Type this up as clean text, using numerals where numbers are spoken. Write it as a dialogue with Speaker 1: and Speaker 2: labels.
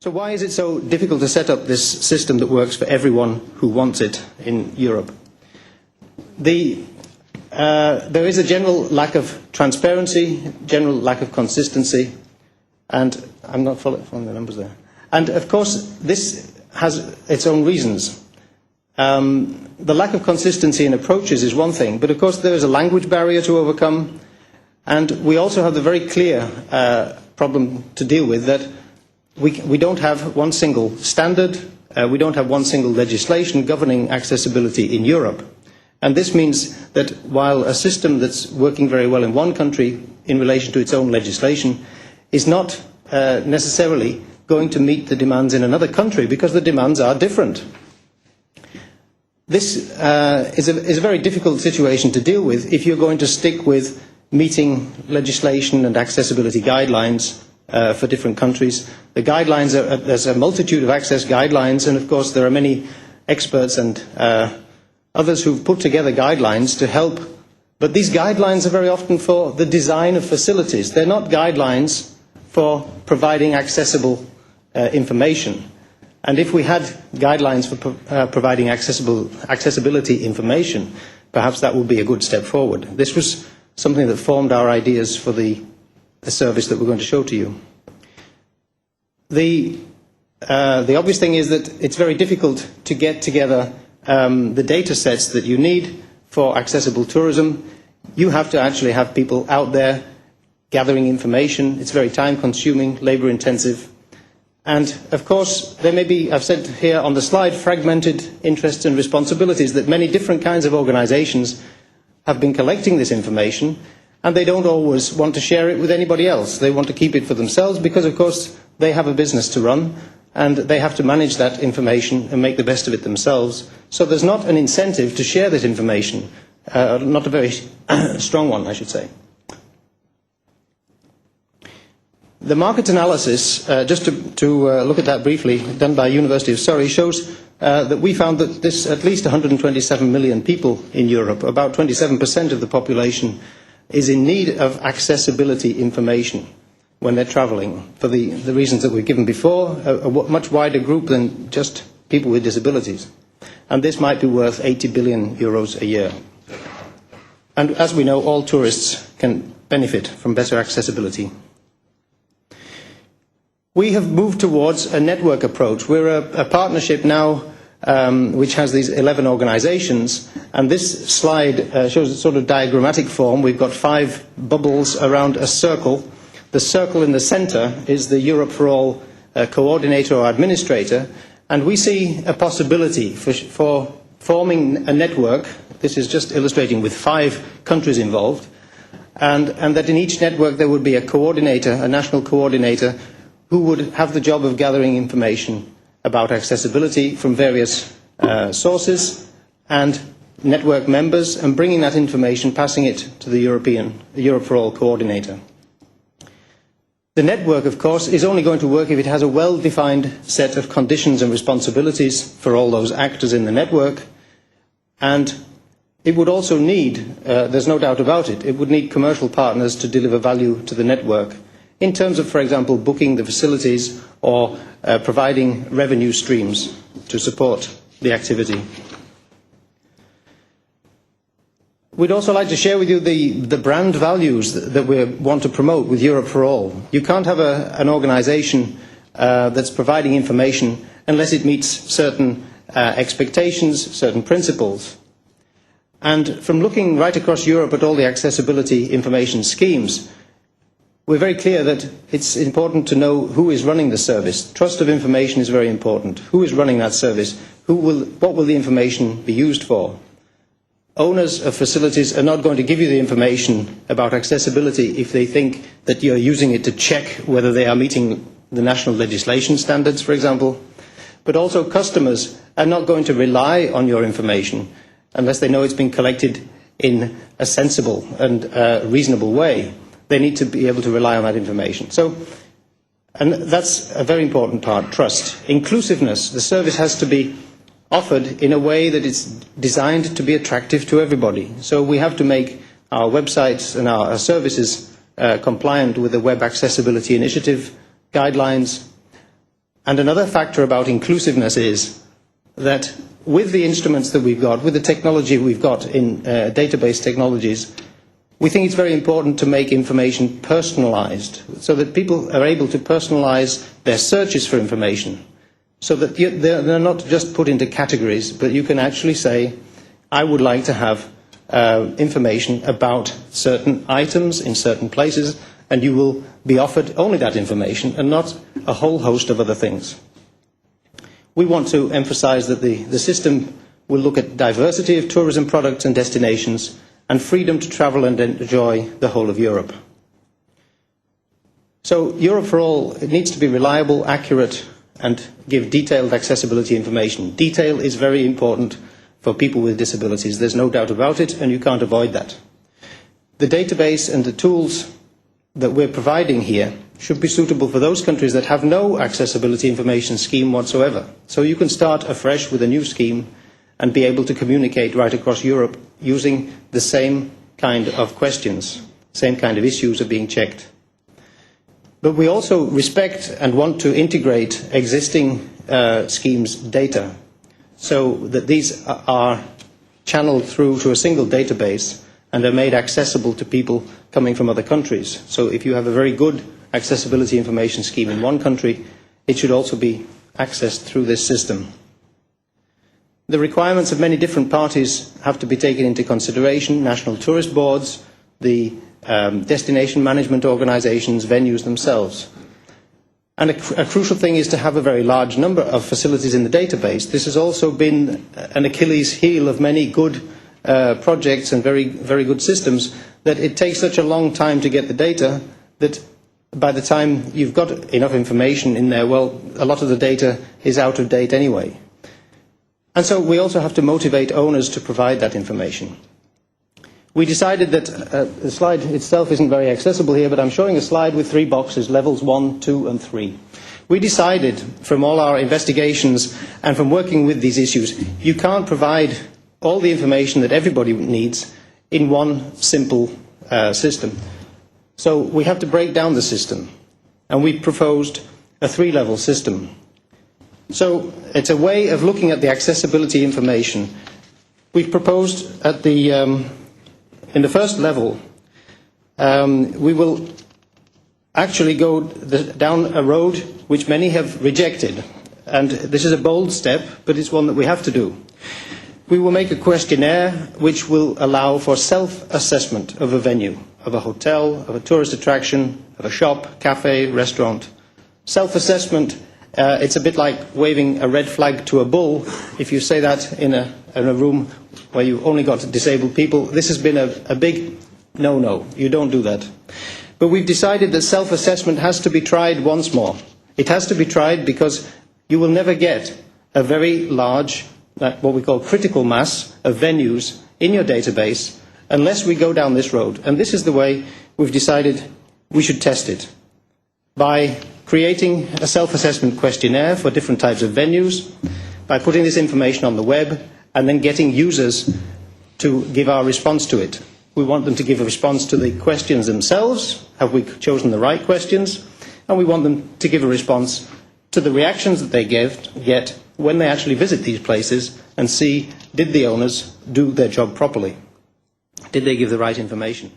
Speaker 1: So why is it so difficult to set up this system that works for everyone who wants it in Europe? There is a general lack of transparency, general lack of consistency, and I'm not following the numbers there. And of course, this has its own reasons. The lack of consistency in approaches is one thing, but of course there is a language barrier to overcome, and we also have the very clear problem to deal with that we don't have one single standard, we don't have one single legislation governing accessibility in Europe. And this means that while a system that's working very well in one country in relation to its own legislation is not necessarily going to meet the demands in another country because the demands are different. This is a very difficult situation to deal with if you're going to stick with meeting legislation and accessibility guidelines for different countries. The guidelines there's a multitude of access guidelines, and of course there are many experts and others who've put together guidelines to help, but these guidelines are very often for the design of facilities. They're not guidelines for providing accessible information. And if we had guidelines for providing accessibility information, perhaps that would be a good step forward. This was something that formed our ideas for the service that we're going to show to you. The obvious thing is that it's very difficult to get together the data sets that you need for accessible tourism. You have to actually have people out there gathering information. It's very time consuming, labor intensive. And of course, there may be, I've said here on the slide, fragmented interests and responsibilities, that many different kinds of organizations have been collecting this information, and they don't always want to share it with anybody else. They want to keep it for themselves because, of course, they have a business to run, and they have to manage that information and make the best of it themselves. So there's not an incentive to share that information, not a very strong one, I should say. The market analysis, just to look at that briefly, done by University of Surrey, shows that we found that this at least 127 million people in Europe, about 27% of the population, is in need of accessibility information when they're travelling, for the reasons that we've given before, a much wider group than just people with disabilities. And this might be worth 80 billion euros a year. And as we know, all tourists can benefit from better accessibility. We have moved towards a network approach. We're a partnership now which has these 11 organizations, and this slide shows a sort of diagrammatic form. We've got 5 bubbles around a circle. The circle in the center is the Europe for All coordinator or administrator, and we see a possibility for forming a network. This is just illustrating with 5 countries involved, and that in each network there would be a coordinator, a national coordinator, who would have the job of gathering information about accessibility from various sources and network members, and bringing that information, passing it to the Europe for All coordinator. The network, of course, is only going to work if it has a well-defined set of conditions and responsibilities for all those actors in the network, and it would also need, there's no doubt about it, it would need commercial partners to deliver value to the network, in terms of, for example, booking the facilities or providing revenue streams to support the activity. We'd also like to share with you the brand values that we want to promote with Europe for All. You can't have an organization that's providing information unless it meets certain expectations, certain principles. And from looking right across Europe at all the accessibility information schemes, we're very clear that it's important to know who is running the service. Trust of information is very important. Who is running that service? What will the information be used for? Owners of facilities are not going to give you the information about accessibility if they think that you're using it to check whether they are meeting the national legislation standards, for example. But also customers are not going to rely on your information unless they know it's been collected in a sensible and reasonable way. They need to be able to rely on that information. And that's a very important part, trust. Inclusiveness. The service has to be offered in a way that it's designed to be attractive to everybody. So we have to make our websites and our services compliant with the Web Accessibility Initiative guidelines. And another factor about inclusiveness is that with the instruments that we've got, with the technology we've got in database technologies, we think it's very important to make information personalized so that people are able to personalize their searches for information so that they're not just put into categories, but you can actually say, I would like to have information about certain items in certain places, and you will be offered only that information and not a whole host of other things. We want to emphasize that the system will look at diversity of tourism products and destinations and freedom to travel and enjoy the whole of Europe. So Europe for All, it needs to be reliable, accurate, and give detailed accessibility information. Detail is very important for people with disabilities. There's no doubt about it, and you can't avoid that. The database and the tools that we're providing here should be suitable for those countries that have no accessibility information scheme whatsoever. So you can start afresh with a new scheme and be able to communicate right across Europe using the same kind of questions, same kind of issues are being checked. But we also respect and want to integrate existing schemes' data so that these are channeled through to a single database and are made accessible to people coming from other countries. So if you have a very good accessibility information scheme in one country, it should also be accessed through this system. The requirements of many different parties have to be taken into consideration: national tourist boards, the destination management organisations, venues themselves. And a crucial thing is to have a very large number of facilities in the database. This has also been an Achilles heel of many good projects and very, very good systems, that it takes such a long time to get the data that by the time you've got enough information in there, well, a lot of the data is out of date anyway. And so we also have to motivate owners to provide that information. We decided that the slide itself isn't very accessible here, but I'm showing a slide with 3 boxes, levels 1, 2 and 3. We decided from all our investigations and from working with these issues, you can't provide all the information that everybody needs in one simple system. So we have to break down the system, and we proposed a 3-level system. So it's a way of looking at the accessibility information. We've proposed at in the first level, we will actually go down a road which many have rejected. And this is a bold step, but it's one that we have to do. We will make a questionnaire which will allow for self-assessment of a venue, of a hotel, of a tourist attraction, of a shop, cafe, restaurant. Self-assessment, it's a bit like waving a red flag to a bull. If you say that in a room where you've only got disabled people, this has been a big no-no. You don't do that. But we've decided that self-assessment has to be tried once more. It has to be tried because you will never get a very large, what we call critical mass of venues in your database unless we go down this road. And this is the way we've decided we should test it, by creating a self-assessment questionnaire for different types of venues, by putting this information on the web, and then getting users to give our response to it. We want them to give a response to the questions themselves. Have we chosen the right questions? And we want them to give a response to the reactions that they get when they actually visit these places and see, did the owners do their job properly? Did they give the right information?